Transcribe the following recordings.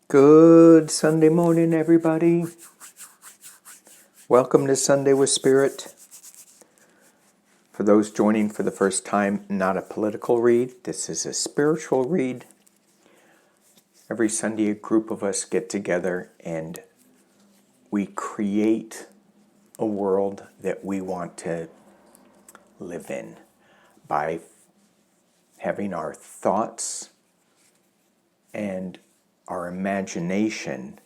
Good Sunday morning, everybody. Welcome to Sunday with Spirit. For those joining for the first time, not a political read. This is a spiritual read. Every Sunday, a group of us get together and we create a world that we want to live in by having our thoughts and our imagination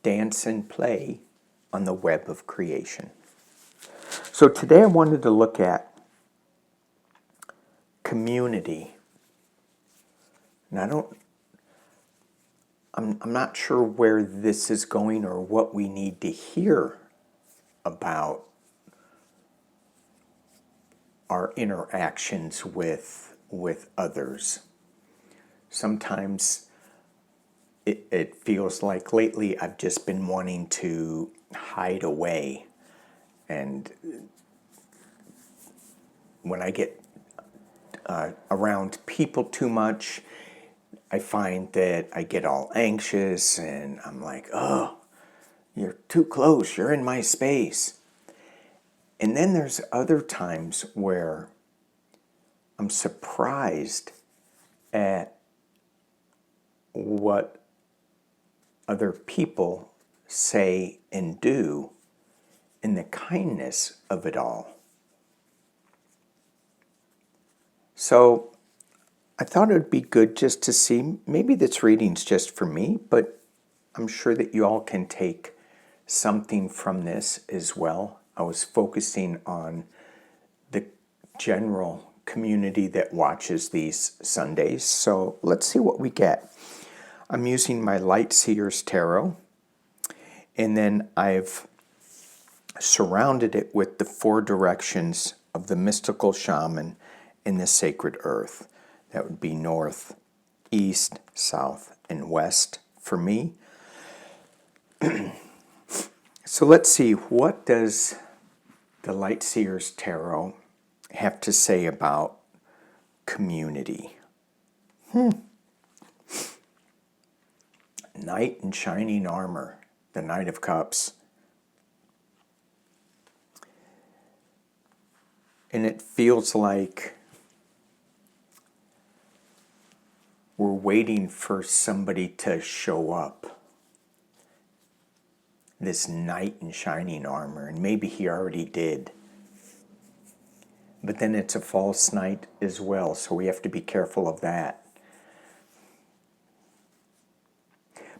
dance and play on the web of creation. So today I wanted to look at community. And I'm not sure where this is going or what we need to hear about our interactions with others. Sometimes it feels like lately I've just been wanting to hide away. And when I get around people too much, I find that I get all anxious and I'm like, oh, you're too close, you're in my space. And then there's other times where I'm surprised at what other people say and do and the kindness of it all. So I thought it would be good just to see, maybe this reading's just for me, but I'm sure that you all can take something from this as well. I was focusing on the general community that watches these Sundays. So let's see what we get. I'm using my Light Seers Tarot, and then I've surrounded it with the 4 directions of the mystical shaman in the sacred earth. That would be north, east, south, and west for me. So let's see, what does the Light Seers Tarot have to say about community? Knight in shining armor, the Knight of Cups. And it feels like we're waiting for somebody to show up. This knight in shining armor, and maybe he already did. But then it's a false knight as well, so we have to be careful of that.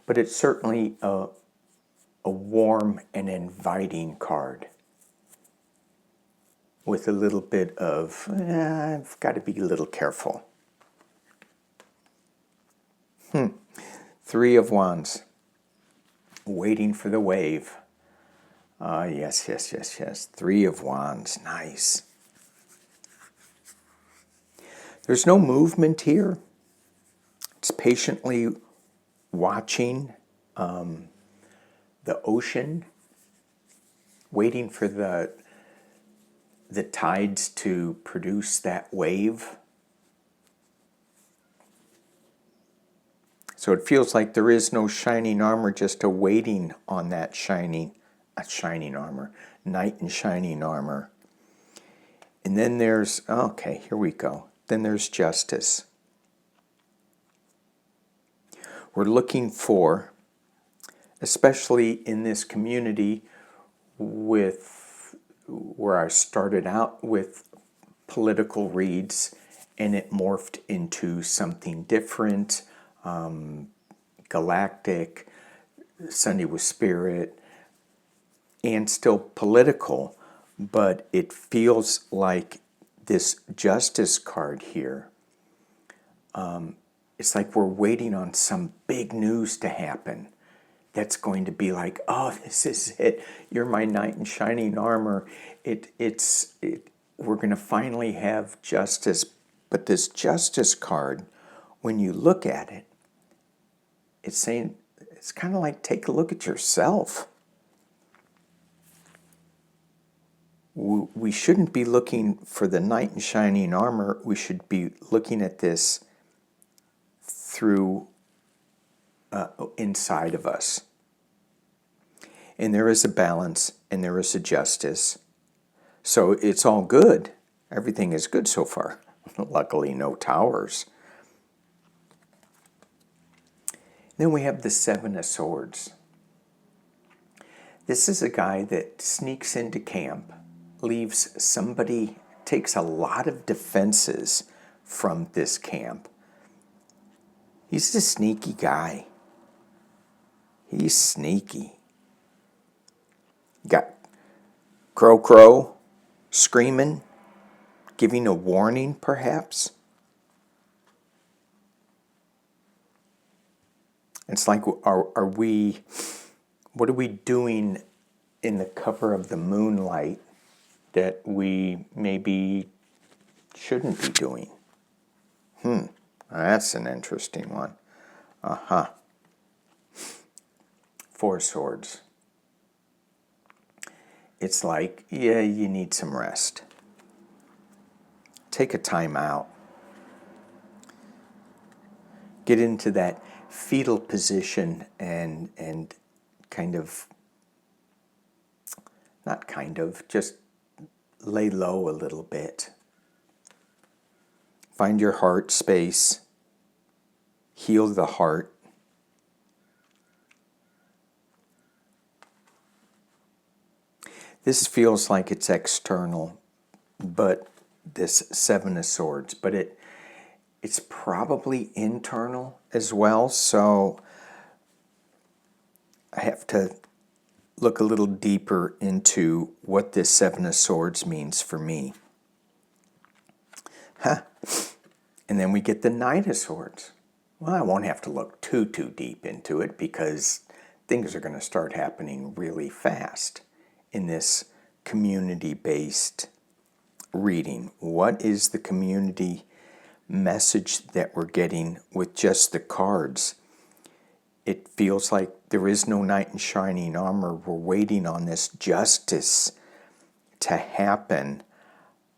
But it's certainly a warm and inviting card with a little bit of, I've got to be a little careful. 3 of Wands, waiting for the wave. Yes. 3 of Wands, nice. There's no movement here. It's patiently watching the ocean, waiting for the tides to produce that wave. So it feels like there is no shining armor, just a waiting on that shining armor, knight in shining armor. And then there's, okay, here we go. Then there's justice. We're looking for, especially in this community with where I started out with political reads and it morphed into something different, galactic, Sunday with Spirit, and still political, but it feels like this justice card here, it's like we're waiting on some big news to happen that's going to be like, oh, this is it. You're my knight in shining armor. We're going to finally have justice. But this justice card, when you look at it, it's saying, it's kind of like, take a look at yourself. We shouldn't be looking for the knight in shining armor. We should be looking at this through inside of us. And there is a balance and there is a justice. So it's all good. Everything is good so far. Luckily, no towers. Then we have the Seven of Swords. This is a guy that sneaks into camp, leaves somebody, takes a lot of defenses from this camp. He's a sneaky guy. He's sneaky. Got crow screaming, giving a warning perhaps. It's like, what are we doing in the cover of the moonlight that we maybe shouldn't be doing? That's an interesting one. Four of Swords. It's like, yeah, you need some rest. Take a time out. Get into that fetal position and just lay low a little bit. Find your heart space. Heal the heart. This feels like it's external, but this Seven of Swords, but it's probably internal as well, so I have to look a little deeper into what this Seven of Swords means for me. And then we get the Knight of Swords. Well, I won't have to look too deep into it because things are going to start happening really fast in this community-based reading. What is the community message that we're getting with just the cards? It feels like there is no knight in shining armor. We're waiting on this justice to happen.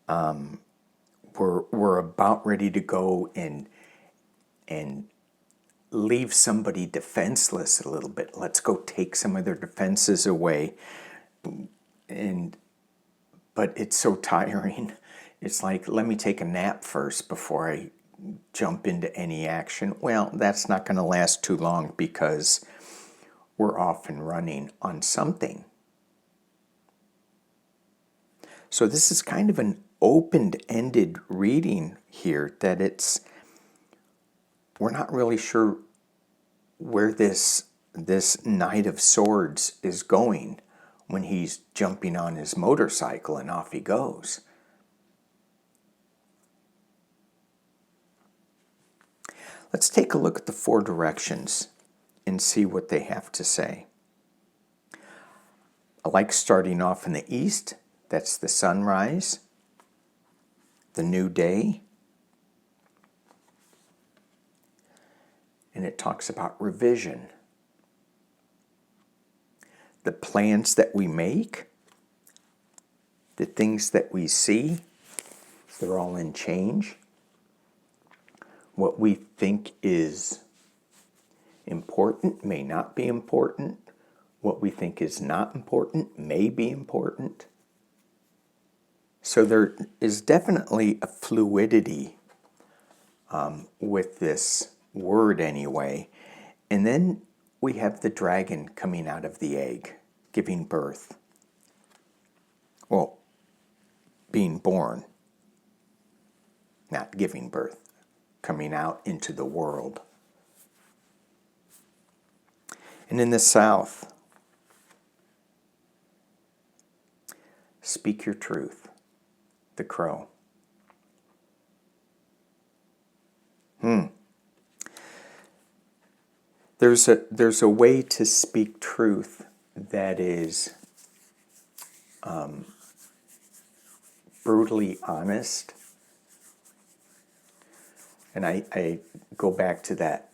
We're about ready to go and leave somebody defenseless a little bit. Let's go take some of their defenses away. But it's so tiring. It's like, let me take a nap first before I jump into any action. Well, that's not going to last too long because we're off and running on something. So this is kind of an open-ended reading here, that we're not really sure where this Knight of Swords is going when he's jumping on his motorcycle and off he goes. Let's take a look at the four directions and see what they have to say. I like starting off in the east. That's the sunrise, the new day. And it talks about revision. The plans that we make, the things that we see, they're all in change. What we think is important may not be important. What we think is not important may be important. So there is definitely a fluidity with this word anyway. And then we have the dragon coming out of the egg, giving birth. Well, being born, not giving birth, coming out into the world. And in the south, speak your truth, the crow. There's a way to speak truth that is brutally honest. And I go back to that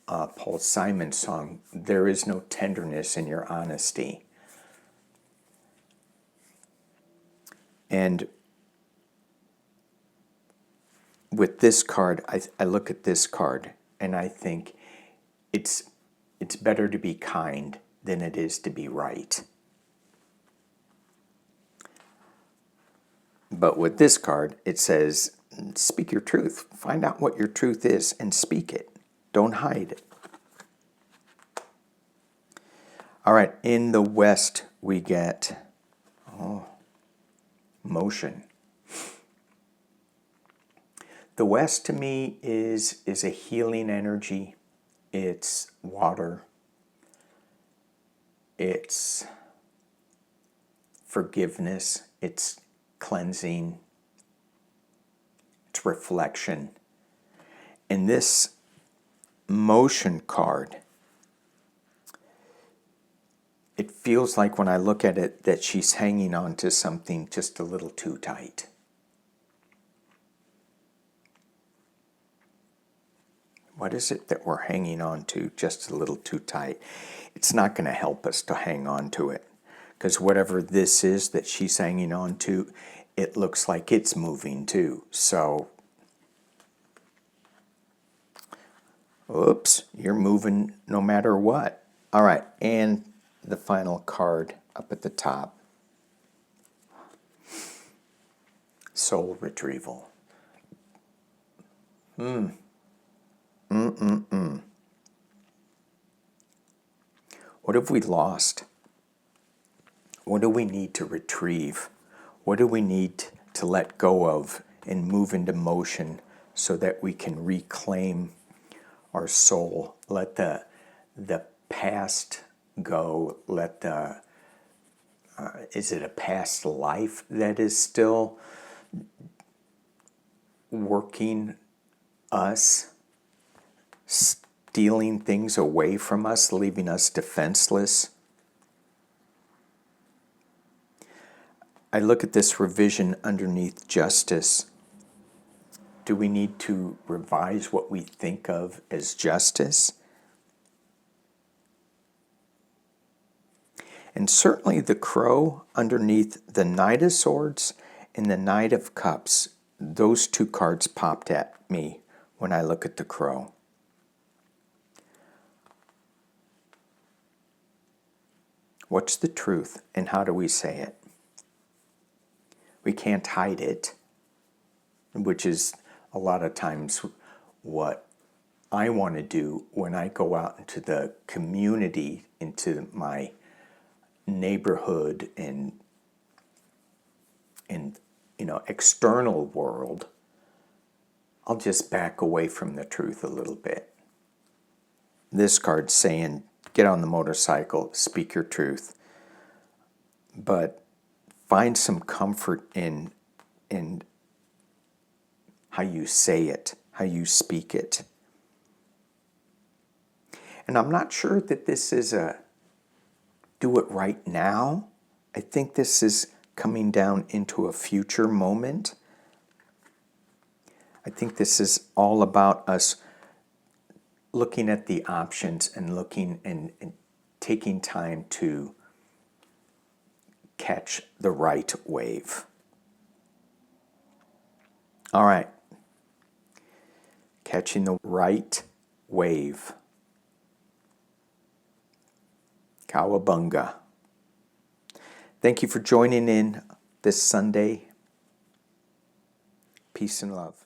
Paul Simon song, "There is no tenderness in your honesty." And with this card, I look at this card and I think it's better to be kind than it is to be right. But with this card, it says, speak your truth. Find out what your truth is and speak it. Don't hide it. All right, in the West, we get motion. The West to me is a healing energy. It's water. It's forgiveness. It's cleansing. It's reflection. And this motion card, it feels like when I look at it that she's hanging on to something just a little too tight. What is it that we're hanging on to just a little too tight? It's not going to help us to hang on to it, because whatever this is that she's hanging on to, it looks like it's moving too. So, oops, you're moving no matter what. All right, and the final card up at the top, soul retrieval. What have we lost? What do we need to retrieve? What do we need to let go of and move into motion so that we can reclaim our soul? Let the past go. Let the is it a past life that is still working us, stealing things away from us, leaving us defenseless? I look at this revision underneath justice. Do we need to revise what we think of as justice? And certainly the crow underneath the Knight of Swords and the Knight of Cups, those two cards popped at me when I look at the crow. What's the truth and how do we say it? We can't hide it, which is a lot of times what I want to do when I go out into the community, into my neighborhood and external world. I'll just back away from the truth a little bit. This card's saying, get on the motorcycle, speak your truth, but find some comfort in how you say it, how you speak it. And I'm not sure that this is a do it right now. I think this is coming down into a future moment. I think this is all about us looking at the options and looking and taking time to catch the right wave. All right. Catching the right wave. Cowabunga. Thank you for joining in this Sunday. Peace and love.